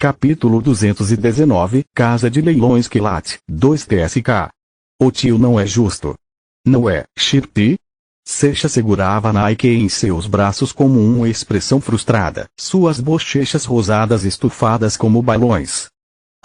Capítulo 219, Casa de Leilões Quilat, 2 TSK. O tio não é justo. Não é, Shirpi? Seixa segurava Nike em seus braços como uma expressão frustrada, suas bochechas rosadas estufadas como balões.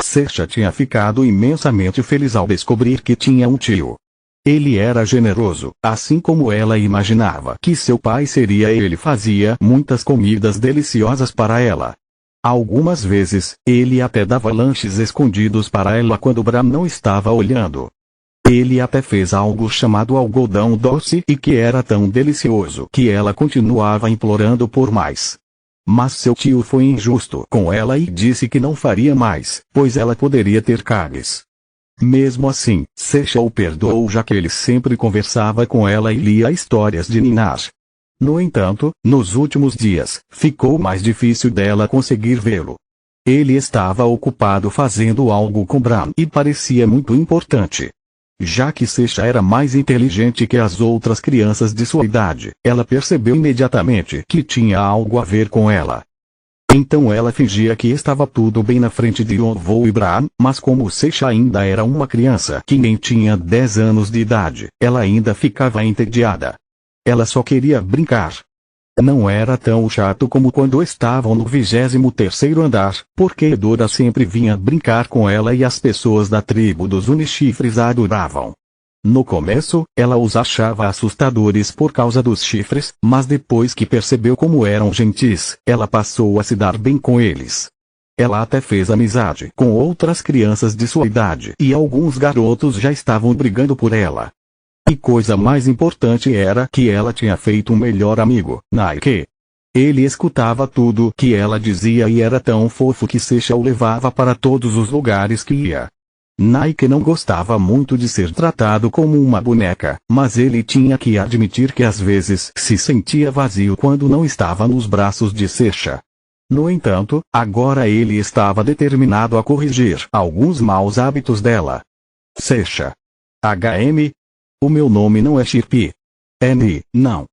Seixa tinha ficado imensamente feliz ao descobrir que tinha um tio. Ele era generoso, assim como ela imaginava que seu pai seria. Ele fazia muitas comidas deliciosas para ela. Algumas vezes, ele até dava lanches escondidos para ela quando Bram não estava olhando. Ele até fez algo chamado algodão doce e que era tão delicioso que ela continuava implorando por mais. Mas seu tio foi injusto com ela e disse que não faria mais, pois ela poderia ter caries. Mesmo assim, Seixa o perdoou, já que ele sempre conversava com ela e lia histórias de Ninar. No entanto, nos últimos dias, ficou mais difícil dela conseguir vê-lo. Ele estava ocupado fazendo algo com Bram e parecia muito importante. Já que Seixa era mais inteligente que as outras crianças de sua idade, ela percebeu imediatamente que tinha algo a ver com ela. Então ela fingia que estava tudo bem na frente de Yonvo e Bram, mas como Seixa ainda era uma criança que nem tinha 10 anos de idade, ela ainda ficava entediada. Ela só queria brincar. Não era tão chato como quando estavam no 23º andar, porque Dora sempre vinha brincar com ela e as pessoas da tribo dos Unichifres a adoravam. No começo, ela os achava assustadores por causa dos chifres, mas depois que percebeu como eram gentis, ela passou a se dar bem com eles. Ela até fez amizade com outras crianças de sua idade e alguns garotos já estavam brigando por ela. E coisa mais importante era que ela tinha feito um melhor amigo, Nike. Ele escutava tudo que ela dizia e era tão fofo que Seixa o levava para todos os lugares que ia. Nike não gostava muito de ser tratado como uma boneca, mas ele tinha que admitir que às vezes se sentia vazio quando não estava nos braços de Seixa. No entanto, agora ele estava determinado a corrigir alguns maus hábitos dela. Seixa. HM? O meu nome não é Shirpi. N, não.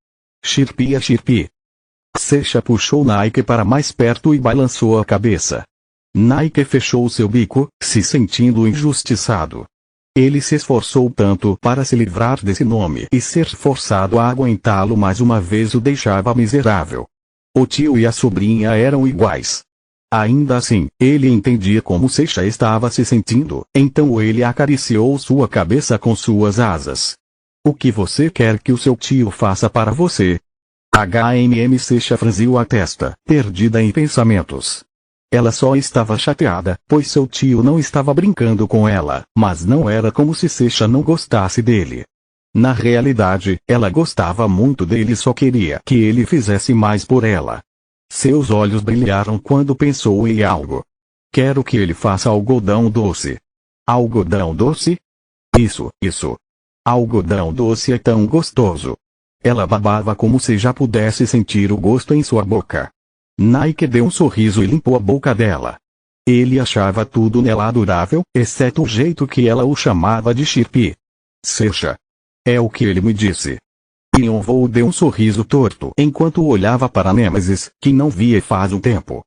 Shirpi é Shirpi. Seixa puxou Nike para mais perto e balançou a cabeça. Nike fechou seu bico, se sentindo injustiçado. Ele se esforçou tanto para se livrar desse nome e ser forçado a aguentá-lo mais uma vez o deixava miserável. O tio e a sobrinha eram iguais. Ainda assim, ele entendia como Seixa estava se sentindo, então ele acariciou sua cabeça com suas asas. O que você quer que o seu tio faça para você? Seixa franziu a testa, perdida em pensamentos. Ela só estava chateada, pois seu tio não estava brincando com ela, mas não era como se Seixa não gostasse dele. Na realidade, ela gostava muito dele e só queria que ele fizesse mais por ela. Seus olhos brilharam quando pensou em algo. Quero que ele faça algodão doce. Algodão doce? Isso. Algodão doce é tão gostoso. Ela babava como se já pudesse sentir o gosto em sua boca. Nike deu um sorriso e limpou a boca dela. Ele achava tudo nela adorável, exceto o jeito que ela o chamava de Shirpi. Seixa. É o que ele me disse. Yonvo deu um sorriso torto enquanto olhava para Nêmesis, que não via faz um tempo.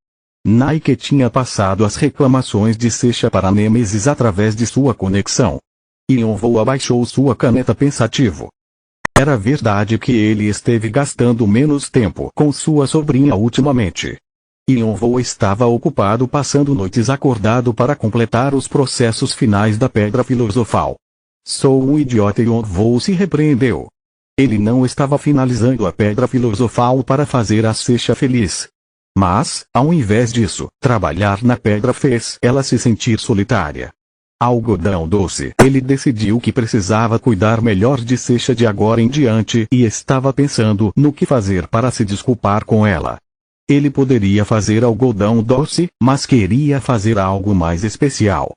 Nike tinha passado as reclamações de Seixa para Nêmesis através de sua conexão. Yonvo abaixou sua caneta pensativo. Era verdade que ele esteve gastando menos tempo com sua sobrinha ultimamente. Yonvo estava ocupado passando noites acordado para completar os processos finais da Pedra Filosofal. Sou um idiota. Yonvo se repreendeu. Ele não estava finalizando a Pedra Filosofal para fazer a Seixa feliz. Mas, ao invés disso, trabalhar na pedra fez ela se sentir solitária. Algodão doce. Ele decidiu que precisava cuidar melhor de Seixa de agora em diante e estava pensando no que fazer para se desculpar com ela. Ele poderia fazer algodão doce, mas queria fazer algo mais especial.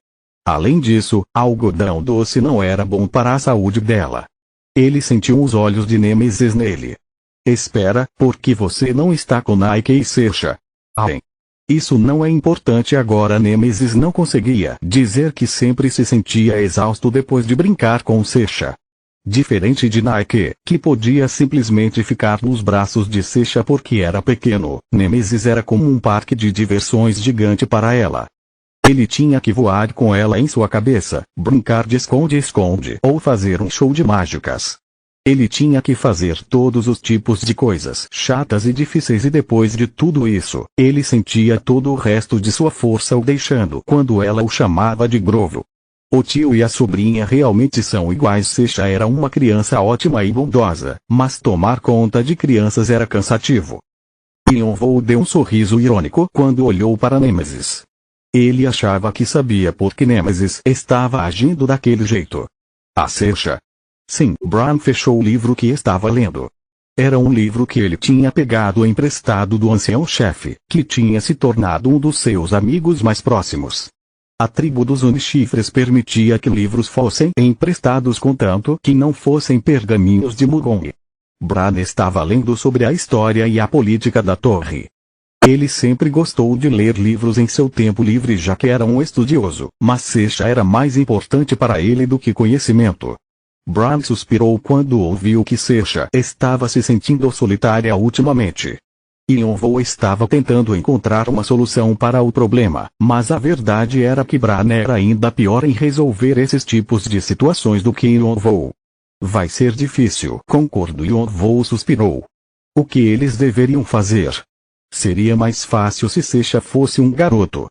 Além disso, algodão doce não era bom para a saúde dela. Ele sentiu os olhos de Nêmesis nele. Espera, por que você não está com Nike e Seixa? Isso não é importante agora. Nêmesis não conseguia dizer que sempre se sentia exausto depois de brincar com Seixa. Diferente de Nike, que podia simplesmente ficar nos braços de Sasha porque era pequeno, Nemesis era como um parque de diversões gigante para ela. Ele tinha que voar com ela em sua cabeça, brincar de esconde-esconde ou fazer um show de mágicas. Ele tinha que fazer todos os tipos de coisas chatas e difíceis e depois de tudo isso, ele sentia todo o resto de sua força o deixando quando ela o chamava de Grovo. O tio e a sobrinha realmente são iguais. Sasha era uma criança ótima e bondosa, mas tomar conta de crianças era cansativo. Yonvou deu um sorriso irônico quando olhou para Nemesis. Ele achava que sabia por que Nemesis estava agindo daquele jeito. A Sasha. Sim, Bran fechou o livro que estava lendo. Era um livro que ele tinha pegado emprestado do ancião-chefe, que tinha se tornado um dos seus amigos mais próximos. A tribo dos Unchifres permitia que livros fossem emprestados contanto que não fossem pergaminhos de Mugong. Bran estava lendo sobre a história e a política da torre. Ele sempre gostou de ler livros em seu tempo livre já que era um estudioso, mas Sasha era mais importante para ele do que conhecimento. Bran suspirou quando ouviu que Sasha estava se sentindo solitária ultimamente. Yonvou estava tentando encontrar uma solução para o problema, mas a verdade era que Bran era ainda pior em resolver esses tipos de situações do que Yonvou. Vai ser difícil, concordou. Yonvou suspirou. O que eles deveriam fazer? Seria mais fácil se Sasha fosse um garoto.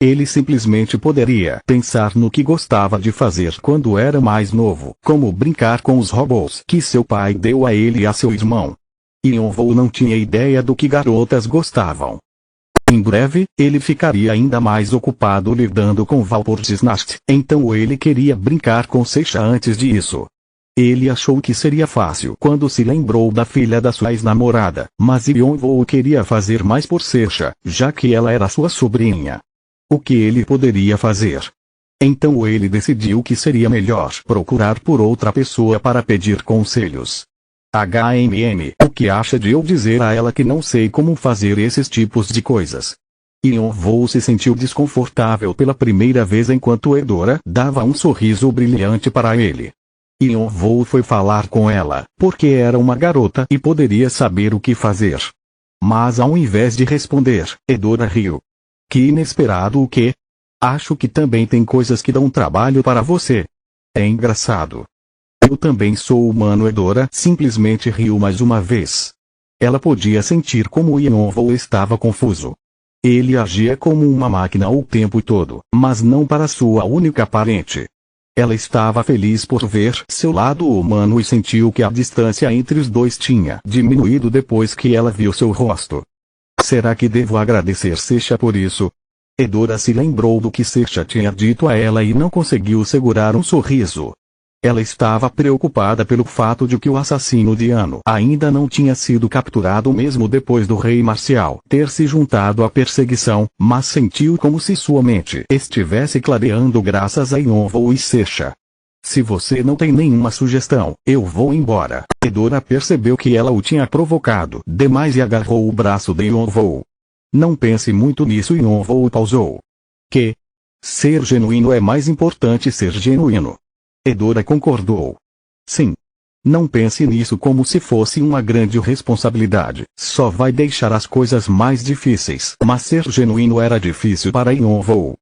Ele simplesmente poderia pensar no que gostava de fazer quando era mais novo, como brincar com os robôs que seu pai deu a ele e a seu irmão. Yonvou não tinha ideia do que garotas gostavam. Em breve, ele ficaria ainda mais ocupado lidando com Valpurgisnacht, então ele queria brincar com Sasha antes disso. Ele achou que seria fácil quando se lembrou da filha da sua ex-namorada, mas Yonvou queria fazer mais por Sasha, já que ela era sua sobrinha. O que ele poderia fazer? Então ele decidiu que seria melhor procurar por outra pessoa para pedir conselhos. O que acha de eu dizer a ela que não sei como fazer esses tipos de coisas? Yonvou se sentiu desconfortável pela primeira vez enquanto Edora dava um sorriso brilhante para ele. Yonvou foi falar com ela, porque era uma garota e poderia saber o que fazer. Mas ao invés de responder, Edora riu. Que inesperado o quê? Acho que também tem coisas que dão trabalho para você. É engraçado. Eu também sou humano. Edora simplesmente riu mais uma vez. Ela podia sentir como Yonvou estava confuso. Ele agia como uma máquina o tempo todo, mas não para sua única parente. Ela estava feliz por ver seu lado humano e sentiu que a distância entre os dois tinha diminuído depois que ela viu seu rosto. Será que devo agradecer Sasha por isso? Edora se lembrou do que Sasha tinha dito a ela e não conseguiu segurar um sorriso. Ela estava preocupada pelo fato de que o assassino de Ano ainda não tinha sido capturado mesmo depois do rei marcial ter se juntado à perseguição, mas sentiu como se sua mente estivesse clareando graças a Yonvou e Sasha. Se você não tem nenhuma sugestão, eu vou embora. Edora percebeu que ela o tinha provocado demais e agarrou o braço de Yonvou. Não pense muito nisso. Yonvou pausou. Que? Ser genuíno é mais importante. Ser genuíno. Edora concordou. Sim. Não pense nisso como se fosse uma grande responsabilidade, só vai deixar as coisas mais difíceis. Mas ser genuíno era difícil para Yonvou.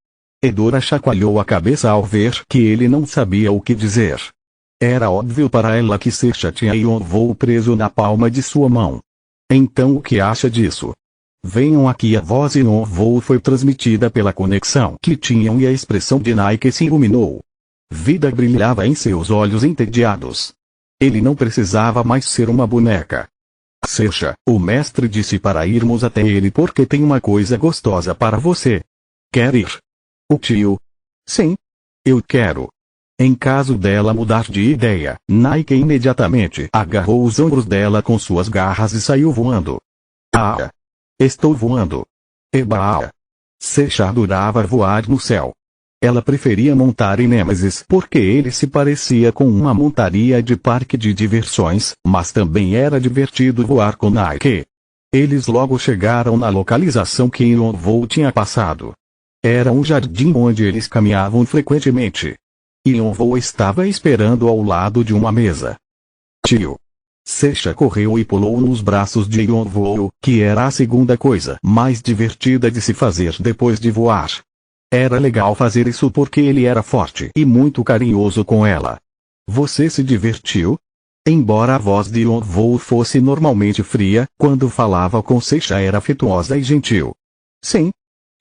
Edora chacoalhou a cabeça ao ver que ele não sabia o que dizer. Era óbvio para ela que Sasha tinha Yonvou preso na palma de sua mão. Então o que acha disso? Venham aqui. A voz de Yonvou foi transmitida pela conexão que tinham e a expressão de Nike se iluminou. Vida brilhava em seus olhos entediados. Ele não precisava mais ser uma boneca. Sasha, o mestre disse para irmos até ele porque tem uma coisa gostosa para você. Quer ir? O tio? Sim. Eu quero. Em caso dela mudar de ideia, Nike imediatamente agarrou os ombros dela com suas garras e saiu voando. Ah! Estou voando. Eba! Sasha adorava voar no céu. Ela preferia montar em Nemesis porque ele se parecia com uma montaria de parque de diversões, mas também era divertido voar com Nike. Eles logo chegaram na localização que Yonvou tinha passado. Era um jardim onde eles caminhavam frequentemente. Yonvoo estava esperando ao lado de uma mesa. Tio. Seixa correu e pulou nos braços de Yonvoo, que era a segunda coisa mais divertida de se fazer depois de voar. Era legal fazer isso porque ele era forte e muito carinhoso com ela. Você se divertiu? Embora a voz de Yonvoo fosse normalmente fria, quando falava com Seixa era afetuosa e gentil. Sim.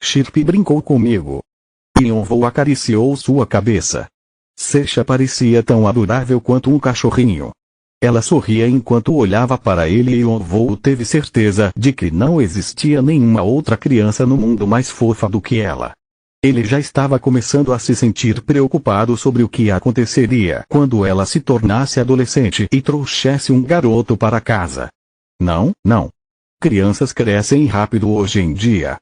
Chirpy brincou comigo. Yonvoo acariciou sua cabeça. Seixa parecia tão adorável quanto um cachorrinho. Ela sorria enquanto olhava para ele e Yonvoo teve certeza de que não existia nenhuma outra criança no mundo mais fofa do que ela. Ele já estava começando a se sentir preocupado sobre o que aconteceria quando ela se tornasse adolescente e trouxesse um garoto para casa. Não. Crianças crescem rápido hoje em dia.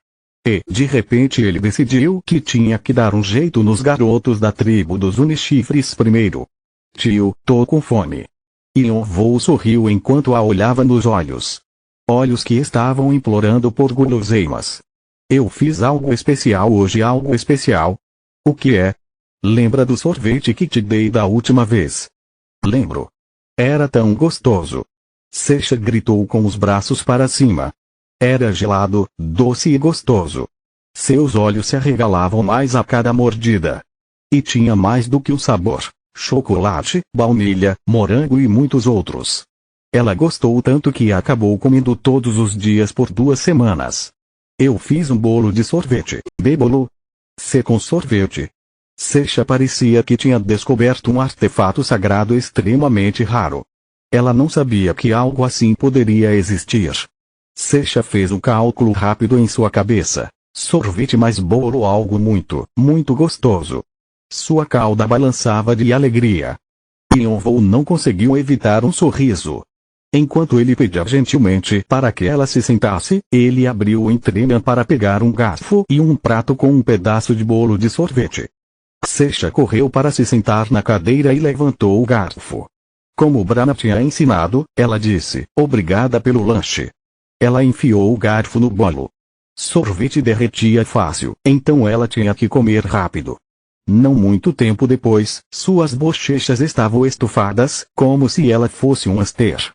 E, de repente ele decidiu que tinha que dar um jeito nos garotos da tribo dos Unichifres primeiro. Tio, tô com fome. Yonvoo sorriu enquanto a olhava nos olhos. Olhos que estavam implorando por guloseimas. Eu fiz algo especial hoje, algo especial. O que é? Lembra do sorvete que te dei da última vez? Lembro. Era tão gostoso. Seixa gritou com os braços para cima. Era gelado, doce e gostoso. Seus olhos se arregalavam mais a cada mordida. E tinha mais do que um sabor. Chocolate, baunilha, morango e muitos outros. Ela gostou tanto que acabou comendo todos os dias por 2 semanas. Eu fiz um bolo de sorvete, bebolo. C com sorvete. Seixa parecia que tinha descoberto um artefato sagrado extremamente raro. Ela não sabia que algo assim poderia existir. Seixa fez um cálculo rápido em sua cabeça. Sorvete mais bolo, algo muito, muito gostoso. Sua cauda balançava de alegria. Yonvoo não conseguiu evitar um sorriso. Enquanto ele pedia gentilmente para que ela se sentasse, ele abriu o entremeão para pegar um garfo e um prato com um pedaço de bolo de sorvete. Seixa correu para se sentar na cadeira e levantou o garfo. Como Brana tinha ensinado, ela disse, obrigada pelo lanche. Ela enfiou o garfo no bolo. Sorvete derretia fácil, então ela tinha que comer rápido. Não muito tempo depois, suas bochechas estavam estufadas, como se ela fosse um hamster.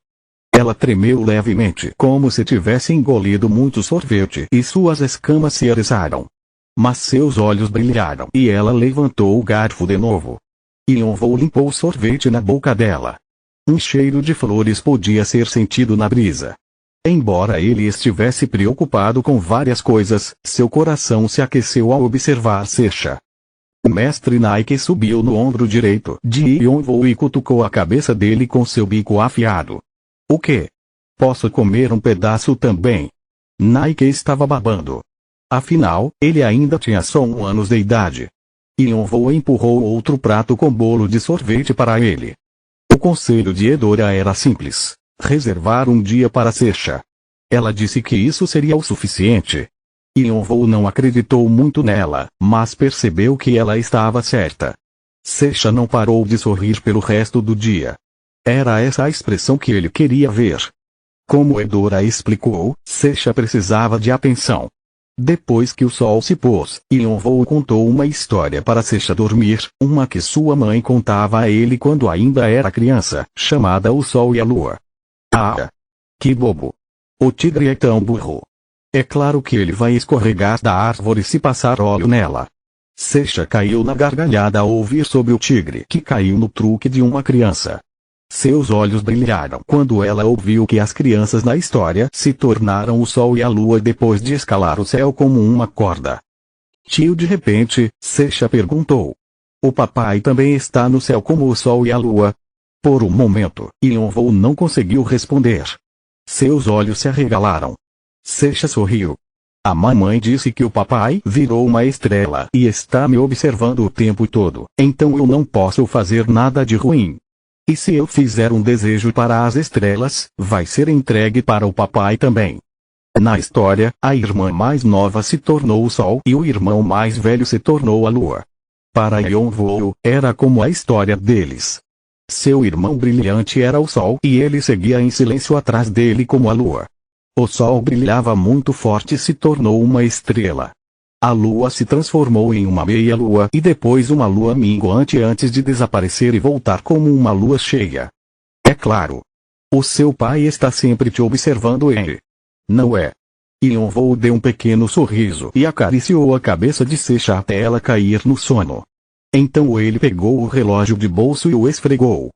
Ela tremeu levemente, como se tivesse engolido muito sorvete, e suas escamas se eriçaram. Mas seus olhos brilharam e ela levantou o garfo de novo. Yonvoo limpou o sorvete na boca dela. Um cheiro de flores podia ser sentido na brisa. Embora ele estivesse preocupado com várias coisas, seu coração se aqueceu ao observar Seixa. O mestre Nike subiu no ombro direito de Yonvoo e cutucou a cabeça dele com seu bico afiado. O quê? Posso comer um pedaço também? Nike estava babando. Afinal, ele ainda tinha só 1 ano de idade. Yonvoo empurrou outro prato com bolo de sorvete para ele. O conselho de Edora era simples. Reservar um dia para Seixa. Ela disse que isso seria o suficiente. Yonvoo não acreditou muito nela, mas percebeu que ela estava certa. Seixa não parou de sorrir pelo resto do dia. Era essa a expressão que ele queria ver. Como Edora explicou, Seixa precisava de atenção. Depois que o sol se pôs, Yonvoo contou uma história para Seixa dormir, uma que sua mãe contava a ele quando ainda era criança, chamada O Sol e a Lua. Ah! Que bobo! O tigre é tão burro. É claro que ele vai escorregar da árvore se passar óleo nela. Seixa caiu na gargalhada ao ouvir sobre o tigre que caiu no truque de uma criança. Seus olhos brilharam quando ela ouviu que as crianças na história se tornaram o sol e a lua depois de escalar o céu como uma corda. Tio, de repente, Seixa perguntou. O papai também está no céu como o sol e a lua? Por um momento, Yonvoo não conseguiu responder. Seus olhos se arregalaram. Seixa sorriu. A mamãe disse que o papai virou uma estrela e está me observando o tempo todo, então eu não posso fazer nada de ruim. E se eu fizer um desejo para as estrelas, vai ser entregue para o papai também. Na história, a irmã mais nova se tornou o sol e o irmão mais velho se tornou a lua. Para Yonvoo, era como a história deles. Seu irmão brilhante era o sol e ele seguia em silêncio atrás dele como a lua. O sol brilhava muito forte e se tornou uma estrela. A lua se transformou em uma meia-lua e depois uma lua minguante antes de desaparecer e voltar como uma lua cheia. É claro. O seu pai está sempre te observando não é? Yonvou deu um pequeno sorriso e acariciou a cabeça de Secha até ela cair no sono. Então ele pegou o relógio de bolso e o esfregou.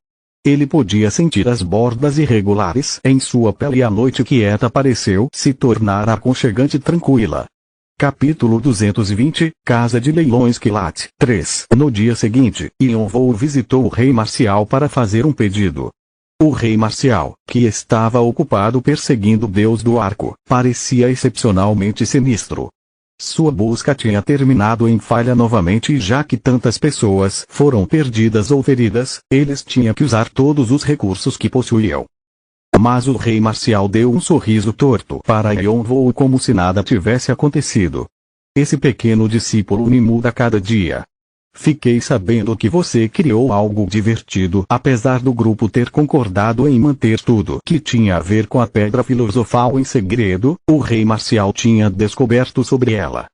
Ele podia sentir as bordas irregulares em sua pele e a noite quieta pareceu se tornar aconchegante e tranquila. Capítulo 220, Casa de Leilões Quilat 3. No dia seguinte, Yonvou visitou o rei Marcial para fazer um pedido. O rei Marcial, que estava ocupado perseguindo o deus do arco, parecia excepcionalmente sinistro. Sua busca tinha terminado em falha novamente e já que tantas pessoas foram perdidas ou feridas, eles tinham que usar todos os recursos que possuíam. Mas o rei Marcial deu um sorriso torto para Yonvou como se nada tivesse acontecido. Esse pequeno discípulo me muda cada dia. Fiquei sabendo que você criou algo divertido apesar do grupo ter concordado em manter tudo que tinha a ver com a pedra filosofal em segredo. O rei Marcial tinha descoberto sobre ela.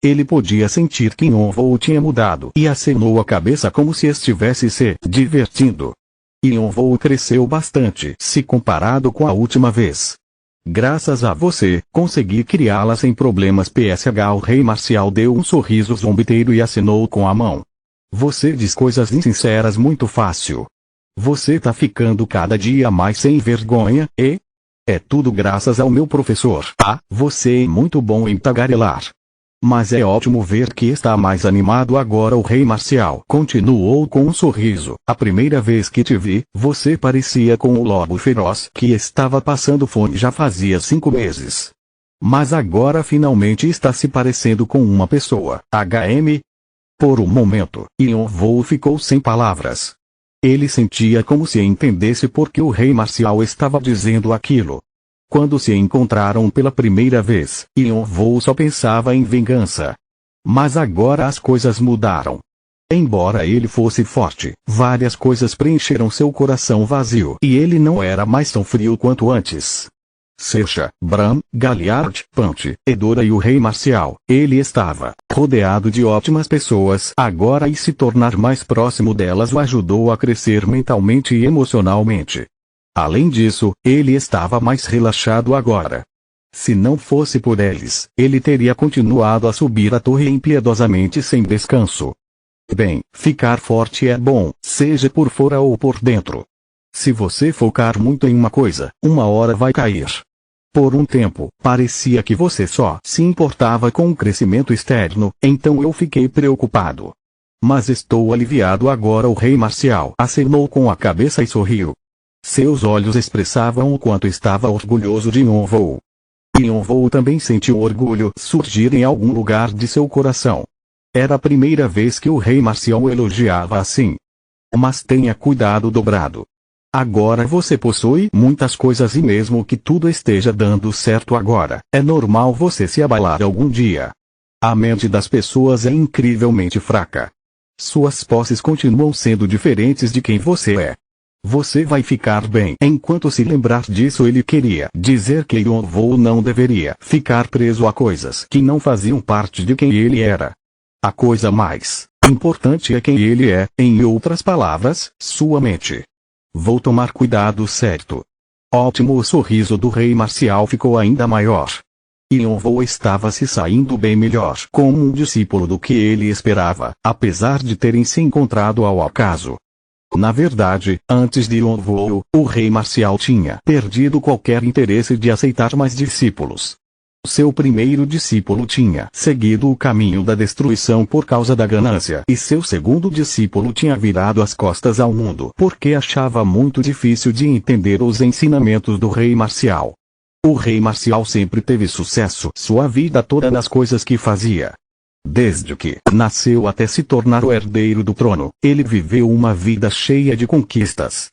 Ele podia sentir que Yonvou tinha mudado e acenou a cabeça como se estivesse se divertindo. Yonvou cresceu bastante se comparado com a última vez. Graças a você, consegui criá-la sem problemas. O rei Marcial deu um sorriso zombeteiro e acenou com a mão. Você diz coisas insinceras muito fácil. Você tá ficando cada dia mais sem vergonha, e? É tudo graças ao meu professor. Você é muito bom em tagarelar. Mas é ótimo ver que está mais animado agora. O rei Marcial continuou com um sorriso. A primeira vez que te vi, você parecia com o lobo feroz que estava passando fome já fazia 5 meses. Mas agora finalmente está se parecendo com uma pessoa. Por um momento, Yonvou ficou sem palavras. Ele sentia como se entendesse por que o rei Marcial estava dizendo aquilo. Quando se encontraram pela primeira vez, Yonvou só pensava em vingança. Mas agora as coisas mudaram. Embora ele fosse forte, várias coisas preencheram seu coração vazio e ele não era mais tão frio quanto antes. Secha, Bram, Galliard, Punch, Edora e o rei Marcial, ele estava rodeado de ótimas pessoas agora e se tornar mais próximo delas o ajudou a crescer mentalmente e emocionalmente. Além disso, ele estava mais relaxado agora. Se não fosse por eles, ele teria continuado a subir a torre impiedosamente sem descanso. Bem, ficar forte é bom, seja por fora ou por dentro. Se você focar muito em uma coisa, uma hora vai cair. Por um tempo, parecia que você só se importava com o crescimento externo, então eu fiquei preocupado. Mas estou aliviado agora. O rei Marcial acenou com a cabeça e sorriu. Seus olhos expressavam o quanto estava orgulhoso de Yonvou. Yonvou também sentiu orgulho surgir em algum lugar de seu coração. Era a primeira vez que o rei Marcial o elogiava assim. Mas tenha cuidado dobrado. Agora você possui muitas coisas e mesmo que tudo esteja dando certo agora, é normal você se abalar algum dia. A mente das pessoas é incrivelmente fraca. Suas posses continuam sendo diferentes de quem você é. Você vai ficar bem enquanto se lembrar disso. Ele queria dizer que Yonvou não deveria ficar preso a coisas que não faziam parte de quem ele era. A coisa mais importante é quem ele é, em outras palavras, sua mente. Vou tomar cuidado, certo? Ótimo. O sorriso do rei Marcial ficou ainda maior. Yonvou estava se saindo bem melhor como um discípulo do que ele esperava, apesar de terem se encontrado ao acaso. Na verdade, antes de Yonvou, o rei Marcial tinha perdido qualquer interesse de aceitar mais discípulos. Seu primeiro discípulo tinha seguido o caminho da destruição por causa da ganância e seu segundo discípulo tinha virado as costas ao mundo porque achava muito difícil de entender os ensinamentos do rei Marcial. O rei Marcial sempre teve sucesso sua vida toda nas coisas que fazia. Desde que nasceu até se tornar o herdeiro do trono, ele viveu uma vida cheia de conquistas.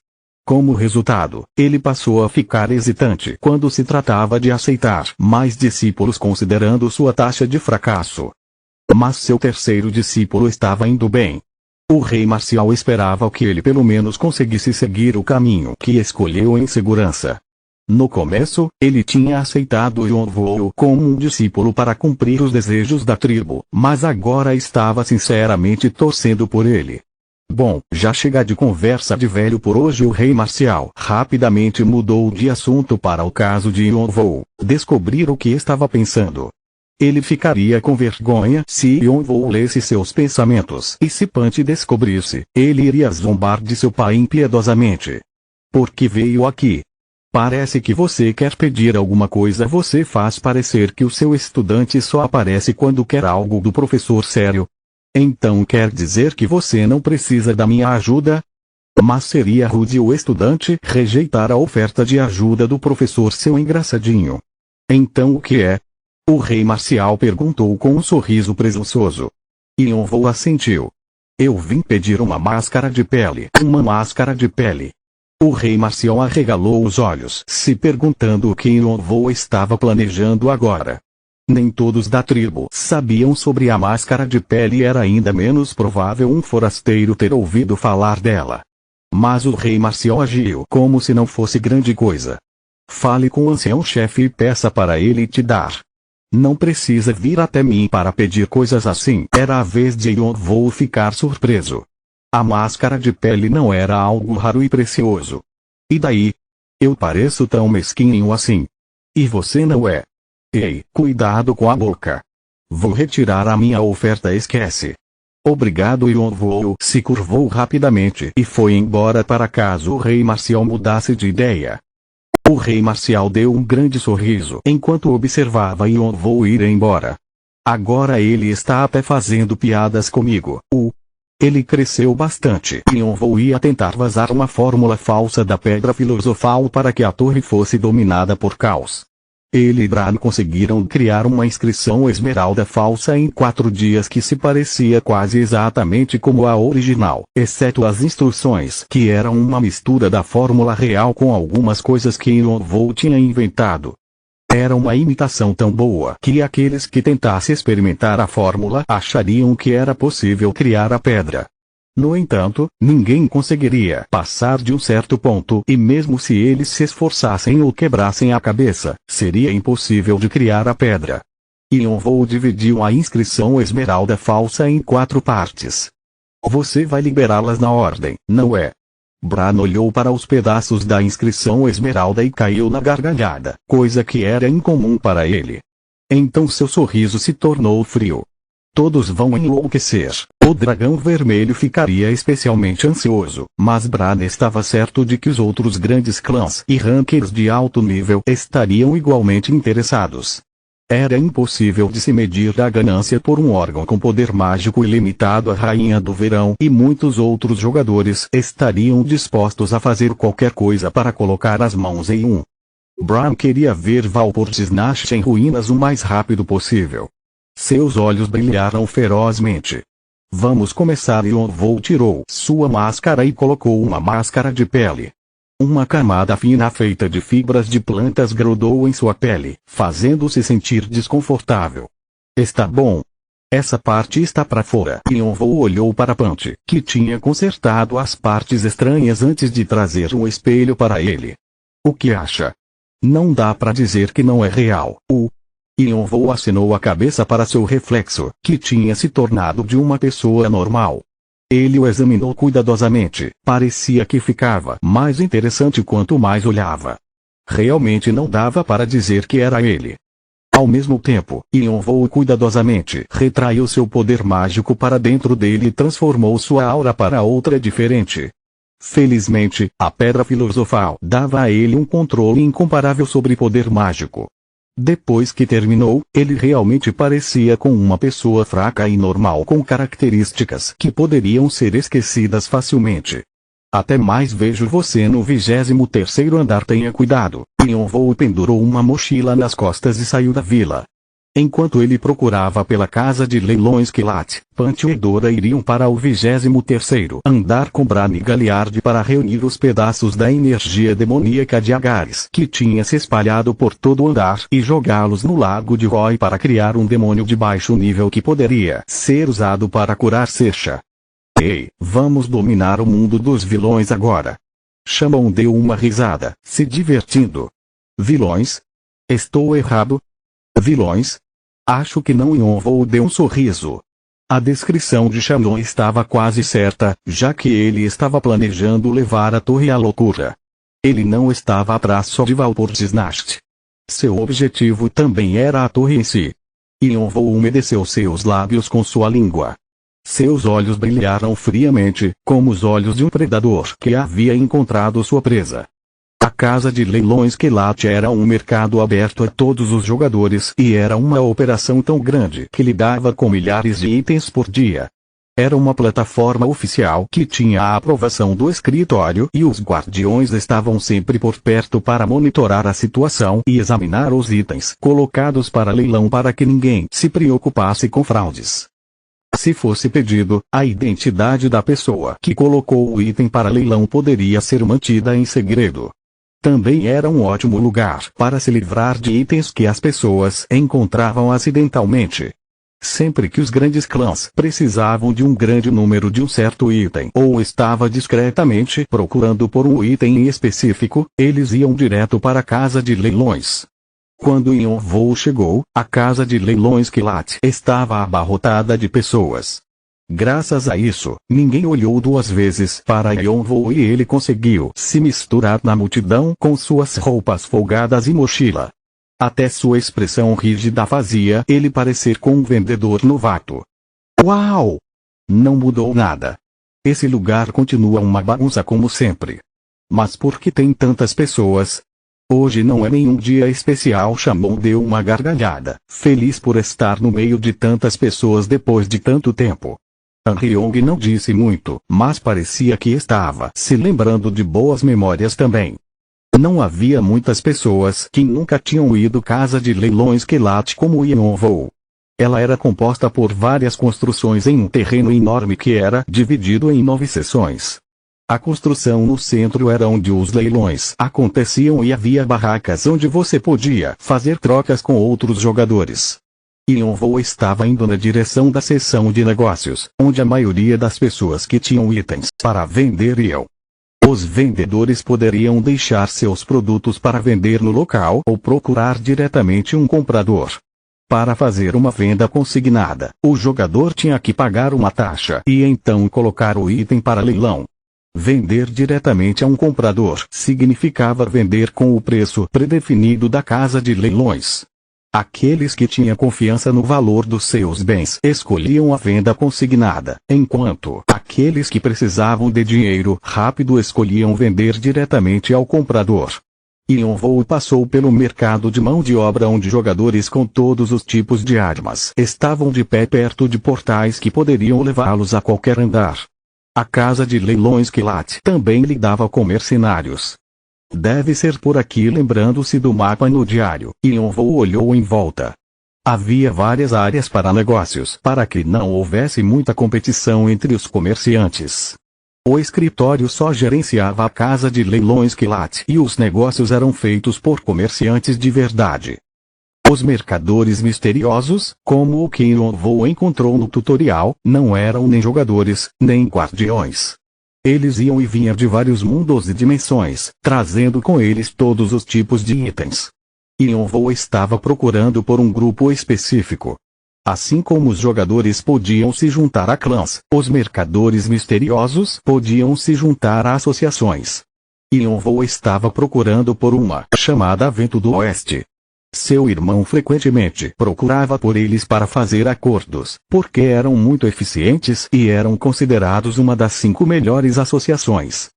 Como resultado, ele passou a ficar hesitante quando se tratava de aceitar mais discípulos considerando sua taxa de fracasso. Mas seu terceiro discípulo estava indo bem. O rei Marcial esperava que ele pelo menos conseguisse seguir o caminho que escolheu em segurança. No começo, ele tinha aceitado Yonvoo como um discípulo para cumprir os desejos da tribo, mas agora estava sinceramente torcendo por ele. Bom, já chega de conversa de velho por hoje. O rei marcial rapidamente mudou de assunto para o caso de Yonvoo, descobrir o que estava pensando. Ele ficaria com vergonha se Yonvoo lesse seus pensamentos, e se Punch descobrisse, ele iria zombar de seu pai impiedosamente. Por que veio aqui? Parece que você quer pedir alguma coisa. Você faz parecer que o seu estudante só aparece quando quer algo do professor sério. Então quer dizer que você não precisa da minha ajuda? Mas seria rude o estudante rejeitar a oferta de ajuda do professor, seu engraçadinho. Então o que é? O rei marcial perguntou com um sorriso presunçoso. Yonvoo assentiu. Eu vim pedir uma máscara de pele. Uma máscara de pele. O rei marcial arregalou os olhos, se perguntando o que Yonvoo estava planejando agora. Nem todos da tribo sabiam sobre a máscara de pele e era ainda menos provável um forasteiro ter ouvido falar dela. Mas o rei marcial agiu como se não fosse grande coisa. Fale com o ancião-chefe e peça para ele te dar. Não precisa vir até mim para pedir coisas assim. Era a vez de Yonvoo ficar surpreso. A máscara de pele não era algo raro e precioso. E daí? Eu pareço tão mesquinho assim. E você não é. Ei, cuidado com a boca. Vou retirar a minha oferta. Esquece. Obrigado. Yonvoo se curvou rapidamente e foi embora para caso o rei marcial mudasse de ideia. O rei marcial deu um grande sorriso enquanto observava Yonvoo ir embora. Agora ele está até fazendo piadas comigo. Ele cresceu bastante. Yonvoo ia tentar vazar uma fórmula falsa da pedra filosofal para que a torre fosse dominada por caos. Ele e Bran conseguiram criar uma inscrição esmeralda falsa em 4 dias que se parecia quase exatamente como a original, exceto as instruções que eram uma mistura da fórmula real com algumas coisas que Yonvoo tinha inventado. Era uma imitação tão boa que aqueles que tentassem experimentar a fórmula achariam que era possível criar a pedra. No entanto, ninguém conseguiria passar de um certo ponto e mesmo se eles se esforçassem ou quebrassem a cabeça, seria impossível de criar a pedra. Yonvoo dividiu a inscrição esmeralda falsa em 4 partes. Você vai liberá-las na ordem, não é? Bran olhou para os pedaços da inscrição esmeralda e caiu na gargalhada, coisa que era incomum para ele. Então seu sorriso se tornou frio. Todos vão enlouquecer. O dragão vermelho ficaria especialmente ansioso, mas Bran estava certo de que os outros grandes clãs e rankers de alto nível estariam igualmente interessados. Era impossível de se medir a ganância por um órgão com poder mágico ilimitado. A Rainha do Verão e muitos outros jogadores estariam dispostos a fazer qualquer coisa para colocar as mãos em um. Bran queria ver Valport Snash em ruínas o mais rápido possível. Seus olhos brilharam ferozmente. Vamos começar. Yonvoo tirou sua máscara e colocou uma máscara de pele. Uma camada fina feita de fibras de plantas grudou em sua pele, fazendo-se sentir desconfortável. Está bom. Essa parte está para fora. Yonvoo olhou para Punch, que tinha consertado as partes estranhas antes de trazer um espelho para ele. O que acha? Não dá para dizer que não é real. Yonvoo acenou a cabeça para seu reflexo, que tinha se tornado de uma pessoa normal. Ele o examinou cuidadosamente, parecia que ficava mais interessante quanto mais olhava. Realmente não dava para dizer que era ele. Ao mesmo tempo, Yonvoo cuidadosamente retraiu seu poder mágico para dentro dele e transformou sua aura para outra diferente. Felizmente, a pedra filosofal dava a ele um controle incomparável sobre poder mágico. Depois que terminou, ele realmente parecia com uma pessoa fraca e normal com características que poderiam ser esquecidas facilmente. Até mais. Vejo você no 23º andar. Tenha cuidado. Yonvoo pendurou uma mochila nas costas e saiu da vila. Enquanto ele procurava pela casa de leilões Kelat, Punch e Dora iriam para o 23º andar com Bran e Galliard para reunir os pedaços da energia demoníaca de Agares que tinha se espalhado por todo o andar e jogá-los no lago de Roy para criar um demônio de baixo nível que poderia ser usado para curar Sersha. Ei, vamos dominar o mundo dos vilões agora. Shaman deu uma risada, se divertindo. Vilões? Estou errado? Vilões? Acho que não. Yonvou deu um sorriso. A descrição de Shannon estava quase certa, já que ele estava planejando levar a torre à loucura. Ele não estava atrás só de Valpurgisnacht. Seu objetivo também era a torre em si. Yonvou umedeceu seus lábios com sua língua. Seus olhos brilharam friamente, como os olhos de um predador que havia encontrado sua presa. A casa de leilões Kelat era um mercado aberto a todos os jogadores e era uma operação tão grande que lidava com milhares de itens por dia. Era uma plataforma oficial que tinha a aprovação do escritório e os guardiões estavam sempre por perto para monitorar a situação e examinar os itens colocados para leilão para que ninguém se preocupasse com fraudes. Se fosse pedido, a identidade da pessoa que colocou o item para leilão poderia ser mantida em segredo. Também era um ótimo lugar para se livrar de itens que as pessoas encontravam acidentalmente. Sempre que os grandes clãs precisavam de um grande número de um certo item ou estava discretamente procurando por um item em específico, eles iam direto para a casa de leilões. Quando Yonvou chegou, a casa de leilões Kelat estava abarrotada de pessoas. Graças a isso, ninguém olhou duas vezes para Yonvou e ele conseguiu se misturar na multidão com suas roupas folgadas e mochila. Até sua expressão rígida fazia ele parecer com um vendedor novato. Uau! Não mudou nada. Esse lugar continua uma bagunça como sempre. Mas por que tem tantas pessoas? Hoje não é nenhum dia especial. Shamon deu uma gargalhada, feliz por estar no meio de tantas pessoas depois de tanto tempo. Ryong não disse muito, mas parecia que estava se lembrando de boas memórias também. Não havia muitas pessoas que nunca tinham ido à casa de leilões Kelat como Yonvou. Ela era composta por várias construções em um terreno enorme que era dividido em 9 seções. A construção no centro era onde os leilões aconteciam e havia barracas onde você podia fazer trocas com outros jogadores. Yonvou estava indo na direção da seção de negócios, onde a maioria das pessoas que tinham itens para vender iam. Os vendedores poderiam deixar seus produtos para vender no local ou procurar diretamente um comprador. Para fazer uma venda consignada, o jogador tinha que pagar uma taxa e então colocar o item para leilão. Vender diretamente a um comprador significava vender com o preço predefinido da casa de leilões. Aqueles que tinham confiança no valor dos seus bens escolhiam a venda consignada, enquanto aqueles que precisavam de dinheiro rápido escolhiam vender diretamente ao comprador. Yonvou passou pelo mercado de mão de obra onde jogadores com todos os tipos de armas estavam de pé perto de portais que poderiam levá-los a qualquer andar. A casa de leilões Kelat também lidava com mercenários. Deve ser por aqui. Lembrando-se do mapa no diário, Yonvou olhou em volta. Havia várias áreas para negócios para que não houvesse muita competição entre os comerciantes. O escritório só gerenciava a casa de leilões Kelat e os negócios eram feitos por comerciantes de verdade. Os mercadores misteriosos, como o que Yonvou encontrou no tutorial, não eram nem jogadores, nem guardiões. Eles iam e vinham de vários mundos e dimensões, trazendo com eles todos os tipos de itens. Yonvou estava procurando por um grupo específico. Assim como os jogadores podiam se juntar a clãs, os mercadores misteriosos podiam se juntar a associações. Yonvou estava procurando por uma chamada Vento do Oeste. Seu irmão frequentemente procurava por eles para fazer acordos, porque eram muito eficientes e eram considerados uma das 5 melhores associações.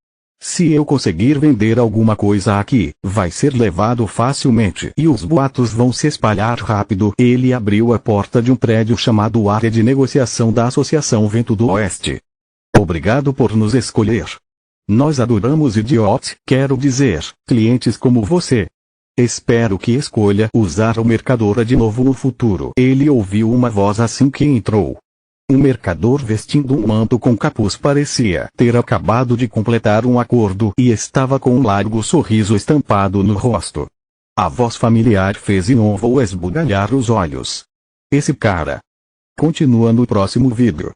Se eu conseguir vender alguma coisa aqui, vai ser levado facilmente e os boatos vão se espalhar rápido. Ele abriu a porta de um prédio chamado Área de Negociação da Associação Vento do Oeste. Obrigado por nos escolher. Nós adoramos idiots, quero dizer, clientes como você. Espero que escolha usar o mercador de novo no futuro. Ele ouviu uma voz assim que entrou. Um mercador vestindo um manto com capuz parecia ter acabado de completar um acordo e estava com um largo sorriso estampado no rosto. A voz familiar fez Yonvou esbugalhar os olhos. Esse cara. Continua no próximo vídeo.